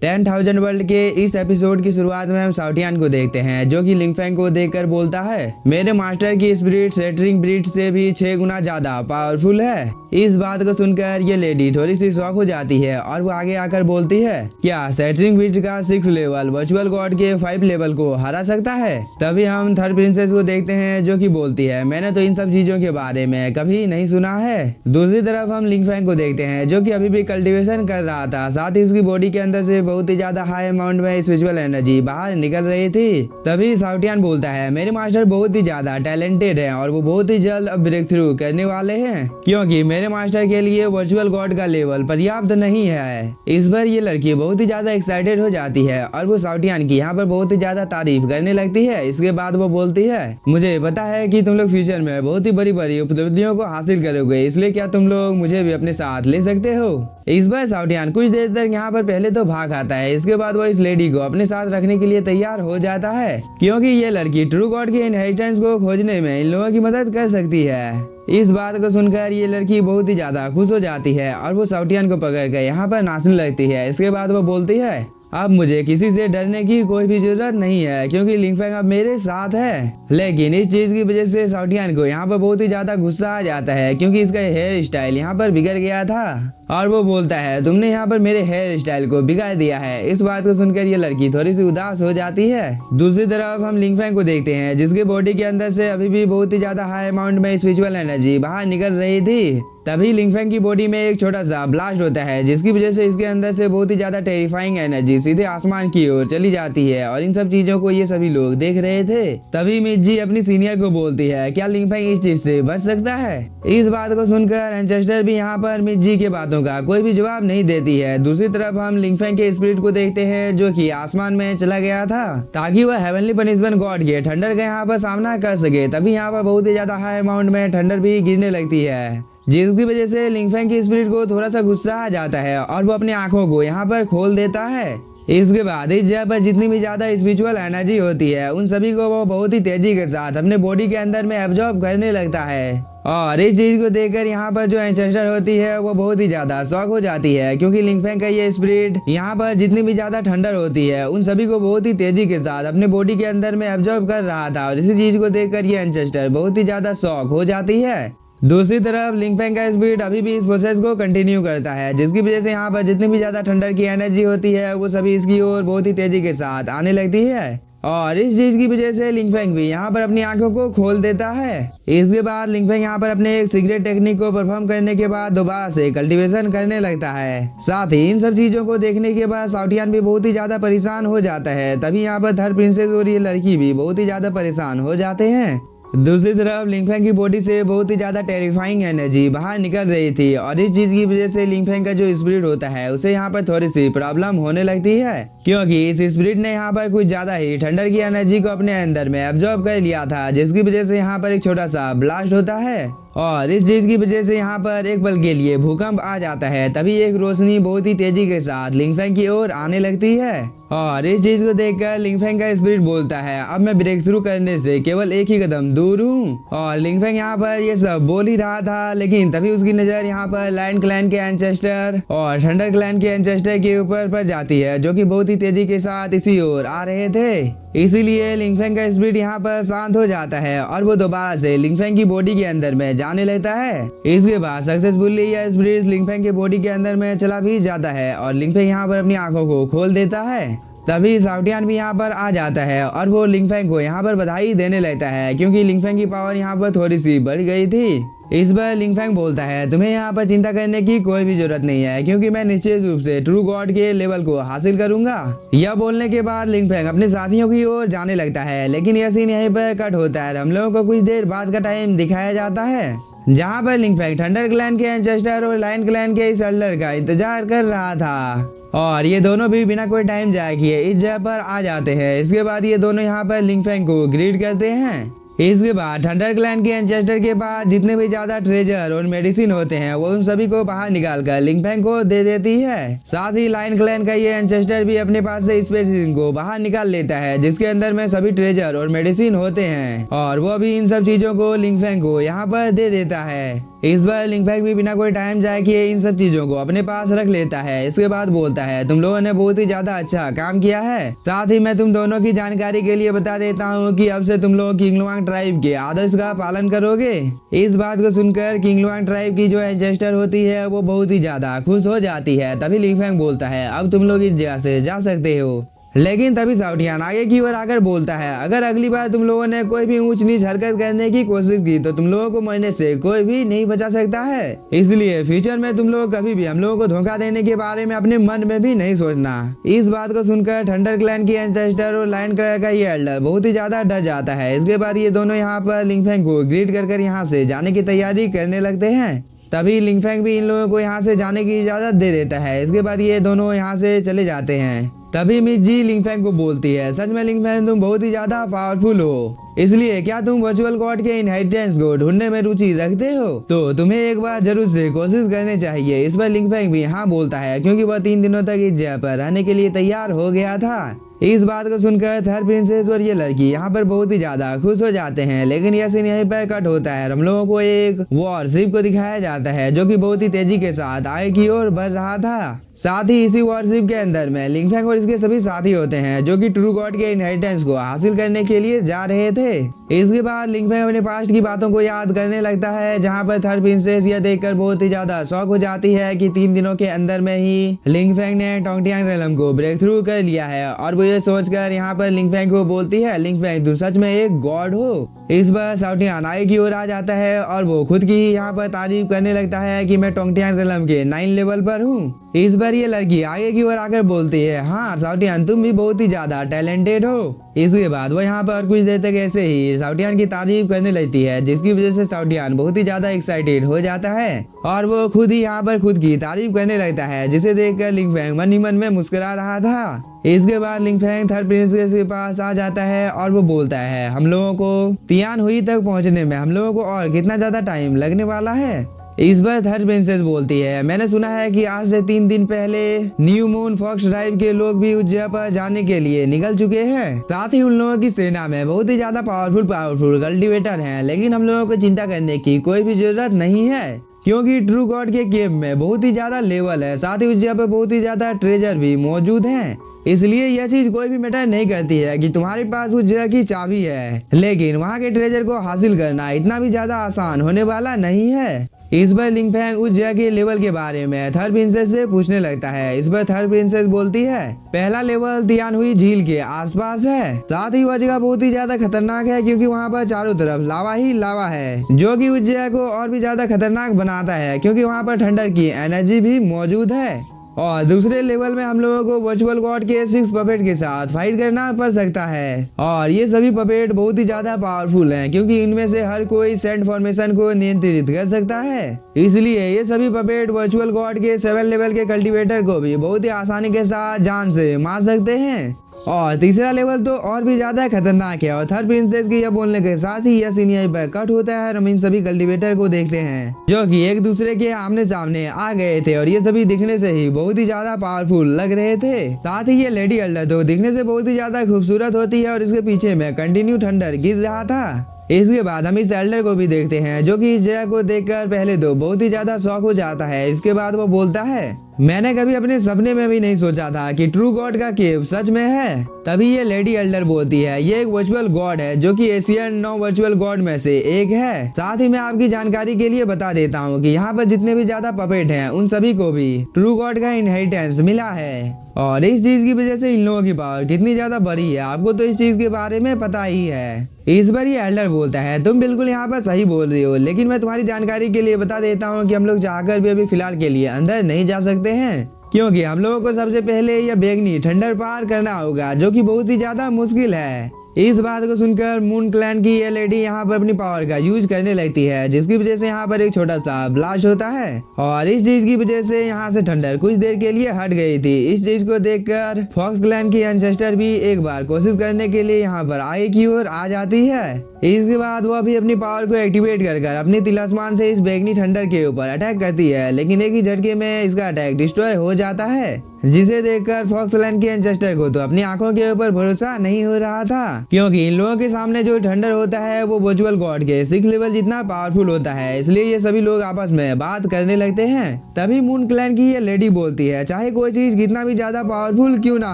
10,000 world के इस episode की शुरुआत में हम साउटियान को देखते हैं, जो कि लिंगफेंग को देखकर बोलता है, मेरे मास्टर की स्पिरिट सेटरिंग ब्रीड से भी 6 गुना ज्यादा पावरफुल है। इस बात को सुनकर ये लेडी थोड़ी सी शॉक हो जाती है और वो आगे आकर बोलती है, क्या सेटरिंग ब्रीड का 6 लेवल वर्चुअल गॉड के 5 लेवल को हरा सकता है? तभी हम थर्ड प्रिंसेस को देखते हैं, जो कि बोलती है, मैंने तो इन सब चीजों के बारे में कभी नहीं सुना है। दूसरी तरफ हम लिंगफेंग को देखते हैं, जो कि अभी भी कल्टीवेशन कर रहा था। साथ ही उसकी बॉडी के अंदर से बहुत ही ज्यादा हाई अमाउंट में स्पिरिचुअल एनर्जी बाहर निकल रही थी। तभी साउटियान बोलता है, मेरे मास्टर बहुत ही ज्यादा टैलेंटेड है और वो बहुत ही जल्द ब्रेक थ्रू करने वाले हैं, क्योंकि मेरे मास्टर के लिए वर्चुअल गॉड का लेवल पर्याप्त नहीं है। इस बार ये लड़की बहुत ही ज्यादा एक्साइटेड हो जाती है और वो साउटियान की यहाँ पर बहुत ही ज्यादा तारीफ करने लगती है। इसके बाद वो बोलती है, मुझे पता है कि तुम लोग फ्यूचर में बहुत ही बड़ी बड़ी उपलब्धियों को हासिल करोगे, इसलिए क्या तुम लोग मुझे भी अपने साथ ले सकते हो? इस बार साउटियान कुछ देर तक यहाँ पर पहले तो भाग आता है। इसके बाद वो इस लेडी को अपने साथ रखने के लिए तैयार हो जाता है, क्योंकि ये लड़की ट्रू गॉड के इनहेरिटेंस को खोजने में इन लोगों की मदद कर सकती है। इस बात को सुनकर ये लड़की बहुत ही ज्यादा खुश हो जाती है और वो साउटियान को पकड़कर यहाँ पर नाचने लगती है। इसके बाद वो बोलती है, अब मुझे किसी से डरने की कोई भी जरूरत नहीं है, क्योंकि लिंगफेंग अब मेरे साथ है। लेकिन इस चीज की वजह से साउटियान को यहाँ पर बहुत ही ज्यादा गुस्सा आ जाता है, क्योंकि इसका हेयर स्टाइल यहाँ पर बिगड़ गया था और वो बोलता है, तुमने यहाँ पर मेरे हेयर स्टाइल को बिगाड़ दिया है। इस बात को सुनकर ये लड़की थोड़ी सी उदास हो जाती है। दूसरी तरफ हम लिंगफेंग को देखते हैं, जिसके बॉडी के अंदर से अभी भी बहुत ही ज्यादा हाई अमाउंट में स्पिरिचुअल एनर्जी बाहर निकल रही थी। तभी लिंगफेंग की बॉडी में एक छोटा सा ब्लास्ट होता है, जिसकी वजह से इसके अंदर से बहुत ही ज्यादा टेरिफाइंग एनर्जी सीधे आसमान की ओर चली जाती है और इन सब चीजों को ये सभी लोग देख रहे थे। तभी मिजी अपनी सीनियर को बोलती है, क्या लिंगफेंग इस चीज से बच सकता है? इस बात को सुनकर एंसेस्टर भी यहाँ पर मिजी के बातों का कोई भी जवाब नहीं देती है। दूसरी तरफ हम लिंगफेंग के स्पिरिट को देखते हैं, जो कि आसमान में चला गया था ताकि वह हेवनली पनिशमेंट गॉड के थंडर का यहाँ पर सामना कर सके। तभी यहाँ पर बहुत ही ज्यादा हाई अमाउंट में थंडर भी गिरने लगती है, जिसकी वजह से लिंगफेंग की स्पिरिट को थोड़ा सा गुस्सा आ जाता है और वो अपनी आंखों को यहाँ पर खोल देता है। इसके बाद इस जगह पर जितनी भी ज्यादा स्पिरिचुअल एनर्जी होती है, उन सभी को वो बहुत ही तेजी के साथ अपने बॉडी के अंदर में एब्जॉर्ब करने लगता है। और इस चीज को देखकर यहाँ पर जो एंसेस्टर होती है वो बहुत ही ज्यादा शॉक हो जाती है, क्योंकि लिंगफेंग का ये स्पिरिट यहाँ पर जितनी भी ज्यादा ठंडर होती है, उन सभी को बहुत ही तेजी के साथ अपने बॉडी के अंदर में एब्जॉर्ब कर रहा था। और इसी चीज को देखकर ये एंसेस्टर बहुत ही ज्यादा शॉक हो जाती है। दूसरी तरफ लिंगफेंग का स्पिरिट अभी भी इस प्रोसेस को कंटिन्यू करता है, जिसकी वजह से यहाँ पर जितनी भी ज्यादा ठंडर की एनर्जी होती है वो सभी इसकी ओर बहुत ही तेजी के साथ आने लगती है। और इस चीज की वजह से लिंगफेंग भी यहाँ पर अपनी आंखों को खोल देता है। इसके बाद लिंगफेंग यहाँ पर अपने एक सीक्रेट टेक्निक को परफॉर्म करने के बाद दोबारा से कल्टीवेशन करने लगता है। साथ ही इन सब चीजों को देखने के बाद साउटियान भी बहुत ही ज्यादा परेशान हो जाता है। तभी यहाँ पर थर्ड प्रिंसेस और ये लड़की भी बहुत ही ज्यादा परेशान हो जाते हैं। दूसरी तरफ लिंगफेंग की बॉडी से बहुत ही ज्यादा टेरिफाइंग एनर्जी बाहर निकल रही थी और इस चीज की वजह से लिंगफेंग का जो स्पिरिट होता है उसे यहाँ पर थोड़ी सी प्रॉब्लम होने लगती है, क्योंकि इस स्पिरिट ने यहाँ पर कुछ ज्यादा ही ठंडर की एनर्जी को अपने अंदर में एब्जॉर्ब कर लिया था, जिसकी वजह से यहाँ पर एक छोटा सा ब्लास्ट होता है और इस चीज की वजह से यहाँ पर एक पल के लिए भूकंप आ जाता है। तभी एक रोशनी बहुत ही तेजी के साथ लिंगफेंग की ओर आने लगती है और इस चीज को देखकर लिंगफेंग का स्पिरिट बोलता है, अब मैं ब्रेक थ्रू करने से केवल एक ही कदम दूर हूँ। और लिंगफेंग यहाँ पर ये सब बोल ही रहा था, लेकिन तभी उसकी नजर यहाँ पर लायन क्लैन के एंसेस्टर और थंडर क्लैन के एंसेस्टर के ऊपर पड़ जाती है, जो कि बहुत ही तेजी के साथ इसी ओर आ रहे थे। इसीलिए लिंगफेंग का स्पिरिट यहाँ पर शांत हो जाता है और वो दोबारा से लिंगफेंग की बॉडी के अंदर में जाने लगता है। इसके बाद सक्सेसफुली यह स्पिरिट लिंगफेंग के बॉडी के अंदर में चला भी जाता है और लिंगफेंग यहाँ पर अपनी आंखों को खोल देता है। तभी साउटियान भी यहाँ पर आ जाता है और वो लिंगफेंग को यहाँ पर बधाई देने लगता है, क्योंकि लिंगफेंग की पावर यहाँ पर थोड़ी सी बढ़ गई थी। इस बार लिंगफेंग बोलता है, तुम्हें यहाँ पर चिंता करने की कोई भी जरूरत नहीं है, क्योंकि मैं निश्चित रूप से ट्रू गॉड के लेवल को हासिल करूंगा। यह बोलने के बाद लिंगफेंग अपने साथियों की ओर जाने लगता है, लेकिन यह सीन यहीं पर कट होता है। हम लोगों को कुछ देर बाद का टाइम दिखाया जाता है, जहाँ पर लिंगफेंग थंडर क्लैन के एंसेस्टर और लायन क्लैन के इस एल्डर का इंतजार कर रहा था और ये दोनों भी बिना कोई टाइम जाए किए इस जगह पर आ जाते हैं। इसके बाद ये दोनों यहाँ पर लिंगफेंग को ग्रीट करते हैं। इसके बाद थंडर क्लैन के एंसेस्टर के पास जितने भी ज्यादा ट्रेजर और मेडिसिन होते हैं वो उन सभी को बाहर निकाल कर लिंगफेंग को दे देती है। साथ ही लायन क्लैन का ये एंसेस्टर भी अपने पास से इस मेडिसिन को बाहर निकाल लेता है, जिसके अंदर में सभी ट्रेजर और मेडिसिन होते हैं और वो भी इन सब चीजों को लिंगफेंग को यहाँ पर दे देता है। इस बार लिंगफैंग भी बिना कोई टाइम जाए किए इन सब चीजों को अपने पास रख लेता है। इसके बाद बोलता है तुम लोगों ने बहुत ही ज्यादा अच्छा काम किया है। साथ ही मैं तुम दोनों की जानकारी के लिए बता देता हूँ कि अब से तुम लोग किंगलुआंग ट्राइब के आदर्श का पालन करोगे। इस बात को सुनकर किंगलुआंग ट्राइब की जो एंसेस्टर होती है वो बहुत ही ज्यादा खुश हो जाती है। तभी लिंगफैंग बोलता है अब तुम लोग इस जगह से जा सकते हो। लेकिन तभी साउटियान आगे की ओर आकर बोलता है अगर अगली बार तुम लोगों ने कोई भी ऊंच नीच हरकत करने की कोशिश की तो तुम लोगों को मरने से कोई भी नहीं बचा सकता है। इसलिए फ्यूचर में तुम लोग कभी भी हम लोगों को धोखा देने के बारे में अपने मन में भी नहीं सोचना। इस बात को सुनकर थंडर क्लैन की एंसेस्टर और लायन कलर का ये एल्डर बहुत ही ज्यादा डर जाता है। इसके बाद ये दोनों यहाँ पर लिंगफैंग को ग्रीट कर यहाँ से जाने की तैयारी करने लगते हैं। तभी लिंगफैंग भी इन लोगों को यहाँ से जाने की इजाजत दे देता है। इसके बाद ये दोनों यहाँ से चले जाते हैं। तभी मिस जी लिंगफैंग को बोलती है सच में लिंगफैंग तुम बहुत ही ज्यादा पावरफुल हो, इसलिए क्या तुम वर्चुअल गॉड के इनहेरिटेंस को ढूंढने में रुचि रखते हो तो तुम्हें एक बार जरूर से कोशिश करनी चाहिए। इस पर लिंगफैंग भी हाँ बोलता है क्योंकि वह 3 दिनों तक इस जगह पर रहने के लिए तैयार हो गया था। इस बात को सुनकर थर्ड प्रिंसेस और ये लड़की यहाँ पर बहुत ही ज्यादा खुश हो जाते हैं। लेकिन यह सीन यहीं पर कट होता है। हम लोगों को एक वॉरशिप को दिखाया जाता है जो कि बहुत ही तेजी के साथ आगे की ओर बढ़ रहा था। साथ ही इसी वॉरशिप के अंदर में लिंगफैंग और इसके सभी साथी होते हैं जो कि ट्रू गॉड के इनहेरिटेंस को हासिल करने के लिए जा रहे थे। इसके बाद लिंगफैंग अपने पास्ट की बातों को याद करने लगता है जहाँ पर थर्ड प्रिंसेस यह देखकर बहुत ही ज्यादा शॉक हो जाती है कि 3 दिनों के अंदर में ही लिंगफैंग ने टोंगटियांग रेलम को ब्रेक थ्रू कर लिया है। और वो ये सोचकर यहाँ पर लिंगफैंग को बोलती है लिंगफैंग तुम सच में एक गॉड हो। इस बार साउटियान आगे की ओर आ जाता है और वो खुद की ही यहाँ पर तारीफ करने लगता है कि मैं टोंगटियांग रेलम के 9 लेवल पर हूँ। इस बार ये लड़की आगे की ओर आकर बोलती है हाँ साउटियान तुम भी बहुत ही ज्यादा टैलेंटेड हो। इसके बाद वो यहाँ पर कुछ देर तक ऐसे ही साउटियान की तारीफ करने लगती है जिसकी वजह से साउटियान बहुत ही ज्यादा एक्साइटेड हो जाता है और वो खुद ही यहाँ पर खुद की तारीफ करने लगता है जिसे देखकर लिंगफैंग मन ही मन में मुस्कुरा रहा था। इसके बाद लिंगफैंग थर्ड प्रिंसेस के पास आ जाता है और वो बोलता है हम लोगों को तियान हुई तक पहुँचने में हम लोगों को और कितना ज्यादा टाइम लगने वाला है। इस बार थर्ड प्रिंसेस बोलती है मैंने सुना है कि आज से 3 दिन पहले न्यू मून फॉक्स ड्राइव के लोग भी उस जगह पर जाने के लिए निकल चुके हैं। साथ ही उन लोगों की सेना में बहुत ही ज्यादा पावरफुल कल्टीवेटर हैं। लेकिन हम लोगों को चिंता करने की कोई भी जरूरत नहीं है क्योंकि ट्रू गॉड के केव में बहुत ही ज्यादा लेवल है। साथ ही उस जगह पर बहुत ही ज्यादा ट्रेजर भी मौजूद है। इसलिए यह चीज कोई भी मैटर नहीं करती है कि तुम्हारे पास उस जगह की चाबी है, लेकिन वहाँ के ट्रेजर को हासिल करना इतना भी ज्यादा आसान होने वाला नहीं है। इस बार लिंगफैंग उस जगह के लेवल के बारे में थर्ड प्रिंसेस से पूछने लगता है। इस बार थर्ड प्रिंसेस बोलती है पहला लेवल तियान हुई झील के आसपास है। साथ ही वह जगह बहुत ही ज्यादा खतरनाक है क्योंकि वहाँ पर चारों तरफ लावा ही लावा है जो कि उस जगह को और भी ज्यादा खतरनाक बनाता है क्योंकि वहाँ पर ठंडर की एनर्जी भी मौजूद है। और दूसरे लेवल में हम लोगों को वर्चुअल गॉड के 6 पपेट के साथ फाइट करना पड़ सकता है और ये सभी पपेट बहुत ही ज्यादा पावरफुल हैं क्योंकि इनमें से हर कोई सेंट फॉर्मेशन को नियंत्रित कर सकता है। इसलिए ये सभी पपेट वर्चुअल गॉड के 7 लेवल के कल्टीवेटर को भी बहुत ही आसानी के साथ जान से मार सकते हैं। और तीसरा लेवल तो और भी ज्यादा खतरनाक है। और थर्ड प्रिंसेस के यह बोलने के साथ ही यह सीन यहीं पर कट होता है। हम इन सभी कल्टीवेटर को देखते हैं जो कि एक दूसरे के आमने सामने आ गए थे और ये सभी दिखने से ही बहुत ही ज्यादा पावरफुल लग रहे थे। साथ ही ये लेडी एल्डर तो दिखने से बहुत ही ज्यादा खूबसूरत होती है और इसके पीछे में कंटिन्यू थंडर गिर रहा था। इसके बाद हम इस एल्डर को भी देखते हैं जो कि इस जगह को देखकर पहले तो बहुत ही ज्यादा शौक हो जाता है। इसके बाद वो बोलता है मैंने कभी अपने सपने में भी नहीं सोचा था कि ट्रू गॉड का केव सच में है। तभी ये लेडी एल्डर बोलती है ये एक वर्चुअल गॉड है जो कि एशियन 9 वर्चुअल गॉड में से एक है। साथ ही मैं आपकी जानकारी के लिए बता देता हूँ कि यहाँ पर जितने भी ज्यादा पपेट हैं उन सभी को भी ट्रू गॉड का इनहेरिटेंस मिला है और इस चीज की वजह से इन लोगों की पावर कितनी ज्यादा बड़ी है आपको तो इस चीज के बारे में पता ही है। इस बार ये एल्डर बोलता है तुम बिल्कुल यहाँ पर सही बोल रही हो, लेकिन मैं तुम्हारी जानकारी के लिए बता देता हूँ कि हम लोग चाहकर भी अभी फिलहाल के लिए अंदर नहीं जा सकते हैं क्योंकि हम लोगों को सबसे पहले यह बेगनी ठंडर पार करना होगा जो कि बहुत ही ज्यादा मुश्किल है। इस बात को सुनकर मून क्लैन की ये लेडी यहाँ पर अपनी पावर का यूज करने लगती है जिसकी वजह से यहाँ पर एक छोटा सा ब्लास्ट होता है और इस चीज की वजह से यहाँ से ठंडर कुछ देर के लिए हट गई थी। इस चीज को देखकर फॉक्स क्लैन की एंसेस्टर भी एक बार कोशिश करने के लिए यहाँ पर आगे की ओर आ जाती है। इसके बाद वो भी अपनी पावर को एक्टिवेट कर अपनी तिलास्मान से इस बेगनी ठंडर के ऊपर अटैक करती है, लेकिन एक ही झटके में इसका अटैक डिस्ट्रॉय हो जाता है। जिसे देखकर फॉक्सलैंड के एंसेस्टर को तो अपनी आंखों के ऊपर भरोसा नहीं हो रहा था, क्योंकि इन लोगों के सामने जो थंडर होता है वो वर्चुअल गॉड के 6 लेवल जितना पावरफुल होता है। इसलिए ये सभी लोग आपस में बात करने लगते हैं। तभी मून क्लैन की ये लेडी बोलती है, चाहे कोई चीज कितना भी ज्यादा पावरफुल क्यों ना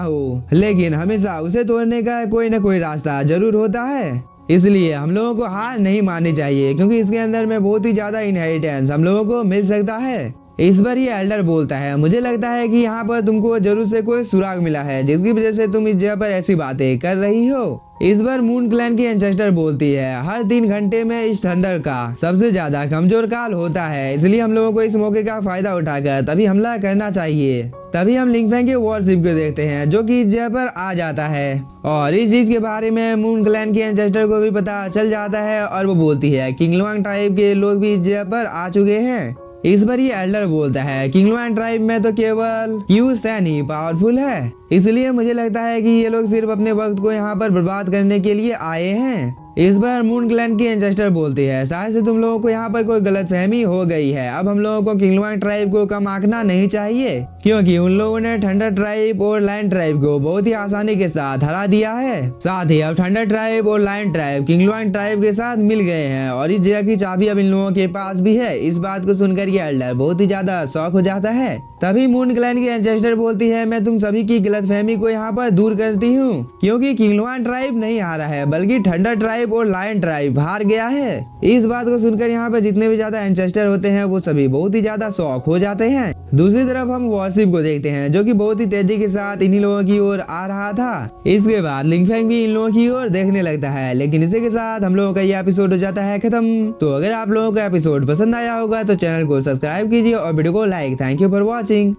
हो, लेकिन हमेशा उसे तोड़ने का कोई न कोई रास्ता जरूर होता है। इसलिए हम लोगों को हार नहीं माननी चाहिए, क्योंकि इसके अंदर में बहुत ही ज्यादा इनहेरिटेंस हम लोगों को मिल सकता है। इस बार ये एल्डर बोलता है, मुझे लगता है कि यहाँ पर तुमको जरूर से कोई सुराग मिला है जिसकी वजह से तुम इस जगह पर ऐसी बातें कर रही हो। इस बार मून क्लैन की एंसेस्टर बोलती है, हर 3 घंटे में इस थंडर का सबसे ज्यादा कमजोर काल होता है, इसलिए हम लोगों को इस मौके का फायदा उठाकर तभी हमला करना चाहिए। तभी हम लिंगफैंग के वॉरशिप को देखते हैं जो कि इस जगह पर आ जाता है, और इस चीज के बारे में मून क्लैन की एंसेस्टर को भी पता चल जाता है और वो बोलती है किंग लुआंग ट्राइब के लोग भी इस जगह पर आ चुके हैं। इस बार ये एल्डर बोलता है, किंग लुआंग ट्राइब में तो केवल क्यू सैन ही पावरफुल है, इसलिए मुझे लगता है कि ये लोग सिर्फ अपने वक्त को यहाँ पर बर्बाद करने के लिए आए हैं। इस बार मून क्लैन की एंसेस्टर बोलती है, शायद से तुम लोगों को यहाँ पर कोई गलतफहमी हो गई है। अब हम लोगों को किंग लुआंग ट्राइब को कम आंकना नहीं चाहिए, क्योंकि उन लोगों ने थंडर ट्राइब और लायन ट्राइब को बहुत ही आसानी के साथ हरा दिया है। साथ ही अब थंडर ट्राइब और lion tribe king Luang tribe के साथ मिल गए हैं, और इस जगह की चाबी अब इन लोगों के पास भी है। इस बात को सुनकर ये एल्डर बहुत ही ज्यादा शॉक हो जाता है। तभी मून क्लैन की एंसेस्टर बोलती है, मैं तुम सभी की गलतफहमी को यहाँ पर दूर करती हूँ, क्योंकि किंग लुआंग ट्राइब नहीं हारा है, बल्कि थंडर ट्राइब और लायन ट्राइब हार गया है। इस बात को सुनकर यहाँ पर जितने भी ज्यादा एंसेस्टर होते हैं वो सभी बहुत ही ज्यादा शॉक हो जाते हैं। दूसरी तरफ हम वॉरशिप को देखते हैं जो कि बहुत ही तेजी के साथ इन्हीं लोगों की ओर आ रहा था। इसके बाद लिंगफैंग भी इन लोगों की ओर देखने लगता है, लेकिन इसी के साथ हम लोगों का ये एपिसोड हो जाता है खत्म। तो अगर आप लोगों का एपिसोड पसंद आया होगा तो चैनल को सब्सक्राइब कीजिए और वीडियो को like. Thank you for watching.